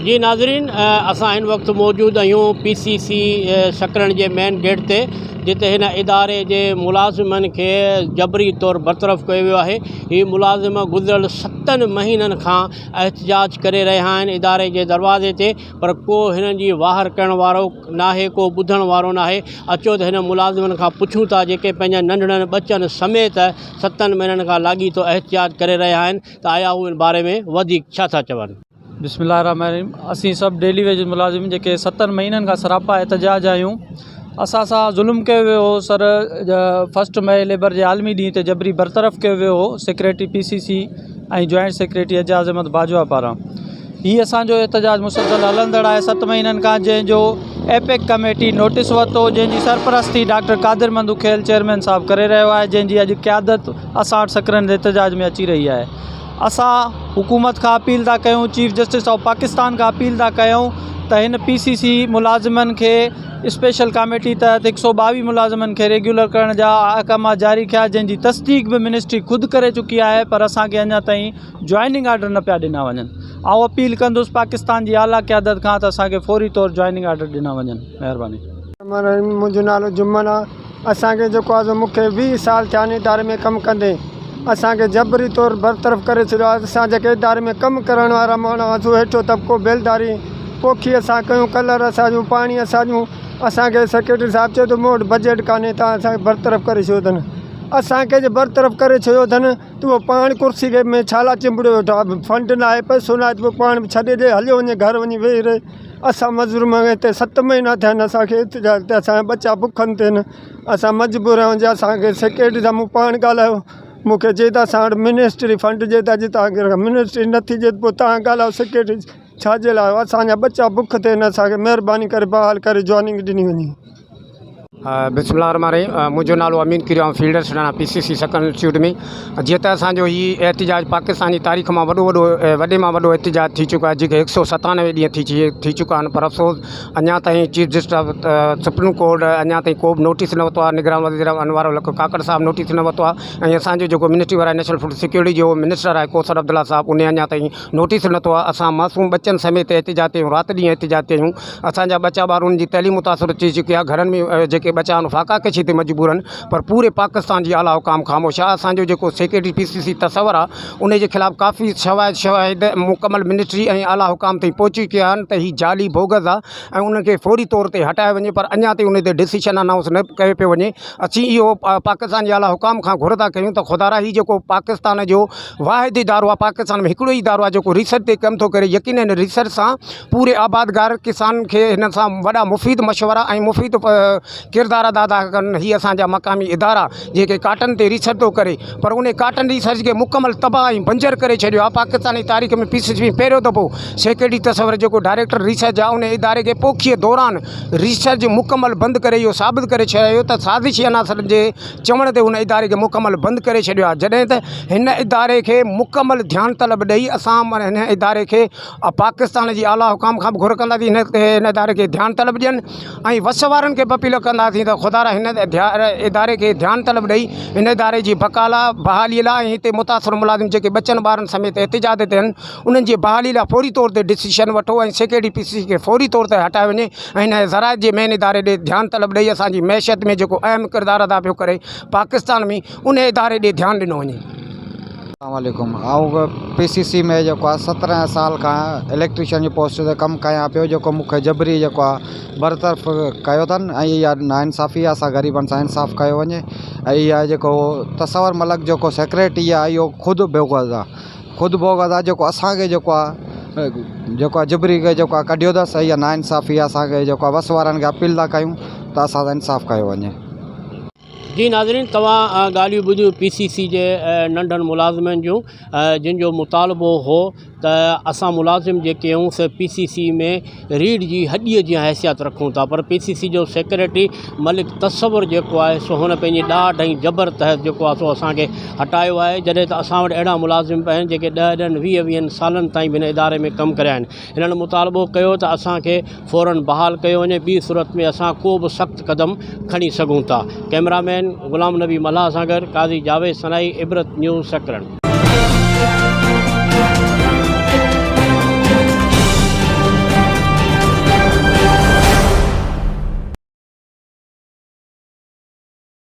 जी नाज़रीन, असां इन वक्त मौजूद आहियूं PCC सकरन जे मेन गेट ते, जिते हिन इदारे जे मुलाज़िमनि खे जबरी तौर बरतरफ़ कयो वियो आहे। ही मुलाज़िम गुज़िरियल 7 महीननि खां एहतिजाज करे रहिया आहिनि इदारे जे दरवाज़े ते, पर को हिननि जी वाहर करण वारो नाहे, को ॿुधण वारो नाहे। अचो त हिन मुलाज़िमनि खां पुछूं था, जेके पंहिंजा नंढड़नि बचनि समेत 7 महीननि खां लाॻीतो एहतिजाज करे रहिया आहिनि, त आया उन बारे में वधीक छा था चवनि। बिस्मिल्लाहिर्रहमानिर्रहीम। असीं सभु डेली वेज मुलाज़िम जेके 7 महीननि खां सरापा एहतिजाज आहियूं। असां सां ज़ुल्म कयो वियो हो। सर 1 मई लेबर जे आलमी ॾींहं ते जबरी बरतरफ़ कयो वियो हो सेक्रेटरी PCC ऐं जॉइंट सेक्रेटरी एजाज़ अहमद बाजवा पारां। हीअ असांजो एहतिजाज मुसलसल हलंदड़ आहे 7 महीननि खां, जंहिंजो एपेक कमेटी नोटिस वरितो, जंहिंजी सरपरस्ती डॉक्टर कादिर मंदुखेल चेयरमैन साहब करे रहियो आहे, जंहिंजी अॼु क़यादत असां वटि सकरन जे एहतिजाज में अची रही आहे। असां हुकूमत खां अपील था कयूं, चीफ जस्टिस ऑफ पाकिस्तान खां अपील था कयूं त हिन PCC मुलाज़िमनि खे स्पेशल कमेटी तहत 122 मुलाज़िमनि खे रेगुलर करण जा अहकाम जारी किया, जंहिंजी तस्दीक बि मिनिस्ट्री ख़ुदि करे चुकी आहे, पर असांखे अञा ताईं जॉइनिंग आर्डर न पिया ॾिना वञनि। ऐं अपील कंदुसि पाकिस्तान जी आला क़यादत खां त असांखे फौरी तौर जॉइनिंग आर्डर ॾिना वञनि। महिरबानी। मुंहिंजो नालो जुम्मन आहे। असांखे जेको आहे मूंखे 20 साल थिया आहिनि इदारे में कमु कंदे। असांखे जबरी तौर बरतरफ़ करे छॾियो आहे। असां जेके इदारे में कमु करण वारा माण्हू हुआसीं, हेठो तबिको बेलदारी पोखी असां कयूं, कलर असांजूं, पाणी असांजूं। असांखे सेक्रेटरी साहिबु चयो त मूं वटि बजट कान्हे, तव्हां असांखे बरतरफ़ करे छॾियो अथनि। असांखे जे बरतरफ़ करे छॾियो अथनि त उहो पाण कुर्सी खे में छाला चिंबड़ियो वेठो आहे। फंड न आहे, पैसो न आहे, त पोइ पाण छॾे ॾे, हलियो वञे घर वञी वेही रहे। असां मज़दूर हिते 7 महीना थिया आहिनि असांखे एहतिजाज ते। असांजा बच्चा बुखनि ते आहिनि, असां मजबूर आहियूं। जे असांखे सेक्रेटरी सां मूं पाण ॻाल्हायो, मूंखे चई त असां वटि मिनिस्ट्री फंड जे त अॼु तव्हांखे मिनिस्ट्री नथी जे, पोइ तव्हां ॻाल्हायो सेक्रेटरी छाजे लाइ। असांजा बच्चा बुख ते आहिनि, असांखे महिरबानी करे बहाल करे जॉइनिंग ॾिनी वञे। बिस्मिल्लाहिर्रहमानिर्रहीम। मुंहिंजो नालो अमीन किरियो, फील्डर सुञाणा PCC सकरन इंस्टीट्यूट में। जीअं त असांजो हीउ एहतिजाज पाकिस्तान जी तारीख़ मां वॾे मां वॾो एहतिजाज थी चुको आहे, जेके 197 ॾींहं थी चुका आहिनि, पर अफ़सोस अञा ताईं chief justice of supreme court अञा ताईं को बि नोटिस न वरितो आहे। निगरान वज़ीर अनवार उल काकड़ साहब नोटिस न वरितो आहे, ऐं असांजो जेको मिनिस्ट्री वारा नेशनल फूड सिक्योरिटी जो मिनिस्टर आहे कौसर अब्दुल्ला साहब, उन अञा ताईं नोटिस नथो आहे। असां मासूम बच्चनि समेत एहतिजाज ते आहियूं, राति ॾींहुं एहतिजाज ते आहियूं। असांजा बच्चा ॿार उन्हनि जी तइलीम मुतासिर अची चुकी आहे। घरनि में जेके बच्चा आहिनि फाका कशी ते मजबूर आहिनि, पर पूरे पाकिस्तान जी आला हुकाम ख़ामोश आहे। असांजो जेको सेक्रेटरी PCC तस्वर आहे, उन जे ख़िलाफ़ काफ़ी शवाहिद मुकमल मिनिस्ट्री ऐं आला हुकाम ताईं पहुची चुकिया आहिनि त हीअ जाली बोगस आहे ऐं उनखे फौरी तौर ते हटायो वञे, पर अञा ताईं उन ते डिसीशन अनाउंस न कयो पियो वञे। असीं इहो पाकिस्तान जे आला हुकाम खां घुर था कयूं त ख़ुदा ही जेको पाकिस्तान जो वाहिद इदारो आहे, पाकिस्तान में हिकिड़ो ई इदारो आहे जेको रिसर्च ते कमु थो करे। यकीनन रिसर्च सां पूरे आबादगार किसान खे हिन सां वॾा मुफ़ीद मशवरा ऐं मुफ़ीद किरदार अदा था कनि। ही असांजा मक़ामी इदारा जेके काटन ते रिसर्च थो करे, पर उन काटन रिसर्च खे मुकमल तबाह ऐं बंजर करे छॾियो आहे। पाकिस्तानी तारीख़ में PCC में पहिरियों दफ़ो सेक्रेटरी तस्वर जेको डायरेक्टर रिसर्च आहे, उन इदारे खे पोखीअ दौरान रिसर्च मुकमल बंदि करे इहो साबित करे छॾियो त साज़िशी अनासरनि जे चवण ते उन इदारे खे मुकमल बंदि करे छॾियो आहे। जॾहिं त हिन इदारे खे मुकमल ध्यानु तलब ॾेई असां हिन इदारे खे पाकिस्तान जी आला हुकाम खां बि घुर कंदासीं हिन इदारे खे ध्यानु तलब ॾियनि, ऐं वस वारनि खे बि अपील कंदासीं त ख़ुदा हिन इदारे खे ध्यानु तलब ॾेई हिन इदारे जी बकाला बहाली लाइ ऐं हिते मुतासिर मुलाज़िम जेके बचनि ॿारनि समेत एहतिजाज ते आहिनि, उन्हनि जी बहाली लाइ फौरी तौर ते डिसीशन वठो ऐं सेक्रेटरी PCC खे फौरी तौर ते हटाए वञे ऐं हिन ज़राइत जे मेन इदारे ॾे ध्यानु तलब ॾेई असांजी मैशियत में जेको अहम किरदारु अदा पियो करे पाकिस्तान में, उन इदारे ॾे ध्यानु ॾिनो वञे। अस्सलामुअलैकुम। ऐं PCC में जेको आहे 17 साल खां इलेक्ट्रीशियन जी पोस्ट ते कमु कयां पियो, जेको मूंखे जबरी जेको आहे बरतरफ़ कयो अथनि, ऐं इहा नाइंसाफ़ी आहे। असां ग़रीबनि सां इंसाफ़ कयो वञे। ऐं इहा जेको तस्वर मलक जेको सेक्रेटरी आहे, इहो ख़ुदि बोगस आहे, जेको असांखे जेको आहे जबरी खे जेको आहे कढियो अथसि। इहा नाइंसाफ़ी आहे। असांखे जेको आहे वस वारनि खे अपील था कयूं त असां इंसाफ़ कयो वञे। जी नाज़रीन, तव्हां ॻाल्हियूं ॿुधियूं PCC जे नंढनि मुलाज़िमनि जूं, जिन जो मुतालबो हो त असां मुलाज़िम जेके आहियूं से PCC में रीढ़ जी हॾीअ जी हैसियत रखूं था, पर PCC जो सेक्रेटरी मलिक तस्वर जेको आहे सो हुन पंहिंजी ॾाढ ऐं जबर तहत जेको आहे सो असांखे हटायो आहे। जॾहिं त असां वटि अहिड़ा मुलाज़िम बि आहिनि जेके 10-20 सालनि ताईं बि हिन इदारे में कमु करिया आहिनि। हिननि मुतालबो कयो त असांखे फ़ौरन बहाल कयो वञे, ॿी सूरत में असां को बि सख़्तु क़दम खणी सघूं था। कैमरामैन गुलाम नबी मल्हा सां गॾु काज़ी जावेद सनाई, इबरत न्यूज़ सकरन।